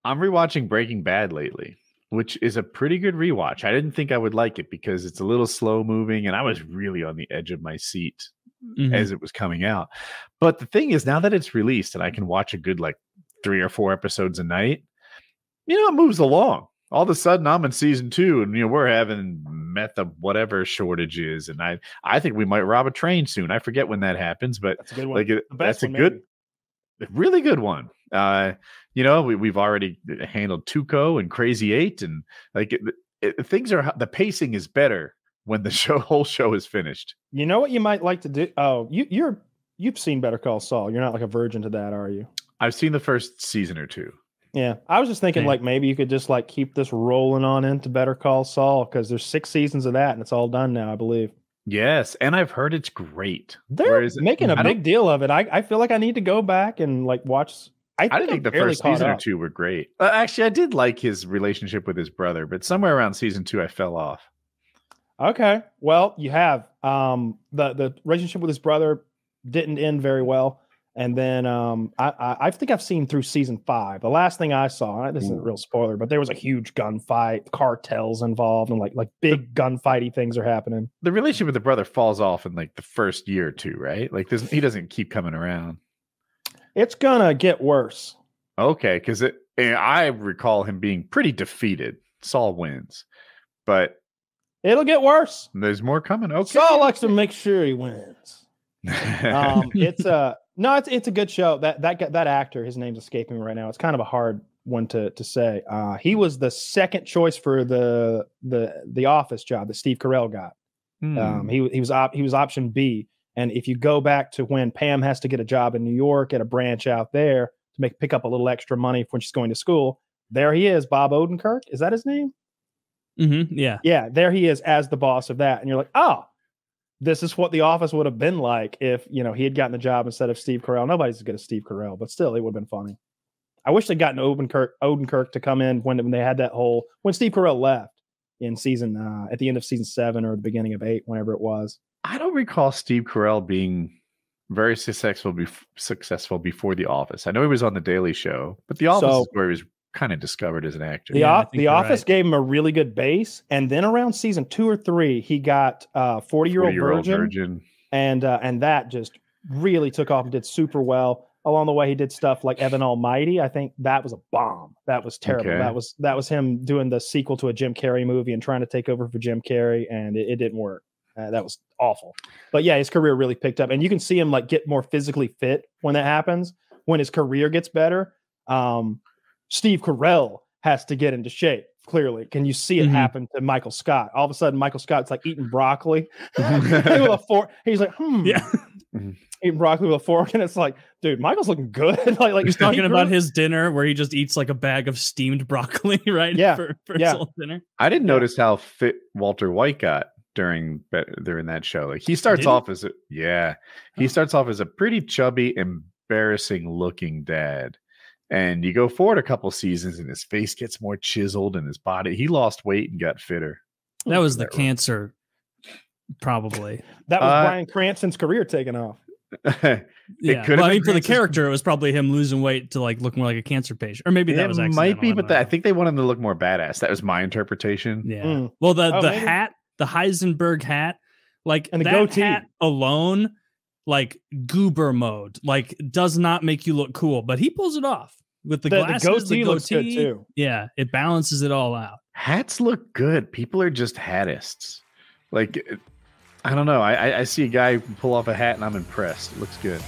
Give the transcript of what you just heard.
I'm rewatching Breaking Bad lately, which is a pretty good rewatch. I didn't think I would like it because it's a little slow moving, and I was really on the edge of my seat as it was coming out. But the thing is, now that it's released and I can watch a good like 3 or 4 episodes a night, it moves along. All of a sudden, I'm in season 2, and we're having meth of whatever shortages, and I think we might rob a train soon. I forget when that happens, but that's a good one. That's a good, really good one. We've already handled Tuco and Crazy 8, and things are, the pacing is better when the whole show is finished. You know what you might like to do? Oh, you've seen Better Call Saul. You're not like a virgin to that, are you? I've seen the first season or 2. Yeah, I was just thinking like maybe you could just like keep this rolling on into Better Call Saul because there's 6 seasons of that and it's all done now, I believe. Yes, and I've heard it's great. They're making a big deal of it. I feel like I need to go back and like watch. I think the first season or 2 were great. Actually, I did like his relationship with his brother, but somewhere around season 2, I fell off. Okay, well, you have the relationship with his brother didn't end very well. And then I think I've seen through season 5. The last thing I saw, this isn't a real spoiler, but there was a huge gunfight, cartels involved, and like big gunfighty things are happening. The relationship with the brother falls off in like the first year or 2, right? Like he doesn't keep coming around. It's gonna get worse. Okay, because I recall him being pretty defeated. Saul wins, but it'll get worse. There's more coming. Okay, Saul likes to make sure he wins. It's a good show. That actor, his name's escaping me right now. It's kind of a hard one to say. He was the second choice for the Office job that Steve Carell got. He was option B. And if you go back to when Pam has to get a job in New York at a branch out there to pick up a little extra money when she's going to school, there he is, Bob Odenkirk. Is that his name? Yeah. Yeah, there he is as the boss of that. And you're like, oh, this is what The Office would have been like if, he had gotten the job instead of Steve Carell. Nobody's as good as Steve Carell, but still, it would have been funny. I wish they'd gotten Odenkirk to come in when they had when Steve Carell left in season, at the end of season 7 or the beginning of 8, whenever it was. I don't recall Steve Carell being very successful before The Office. I know he was on The Daily Show, but The Office is where he was kind of discovered as an actor. The Office gave him a really good base, and then around season 2 or 3, he got 40-Year-Old Virgin, and that just really took off and did super well. Along the way, he did stuff like Evan Almighty. I think that was a bomb. That was terrible. Okay. That was him doing the sequel to a Jim Carrey movie and trying to take over for Jim Carrey, and it didn't work. That was awful. But yeah, his career really picked up, and you can see him like get more physically fit when that happens. When his career gets better, Steve Carell has to get into shape. Clearly, can you see it happen to Michael Scott? All of a sudden, Michael Scott's like eating broccoli with a fork. He's like, eating broccoli with a fork, and it's like, dude, Michael's looking good. like he's talking about his dinner where he just eats like a bag of steamed broccoli, right? Yeah, for his whole dinner. I didn't notice how fit Walter White got during that show. Like he starts off as a pretty chubby, embarrassing looking dad. And you go forward a couple seasons and his face gets more chiseled and his body, he lost weight and got fitter. That was the cancer, probably. That was Bryan Cranston's career taking off. Yeah, well, I mean, for the character, it was probably him losing weight to like look more like a cancer patient, or maybe that was accidental. Might be, but I think they wanted him to look more badass. That was my interpretation. Yeah. Well, the hat, the Heisenberg hat, like and the that goatee hat alone, like goober mode, like does not make you look cool, but he pulls it off with the glasses. The goatee looks good too. Yeah, it balances it all out. Hats look good. People are just hatists. Like, I don't know. I see a guy pull off a hat and I'm impressed. It looks good.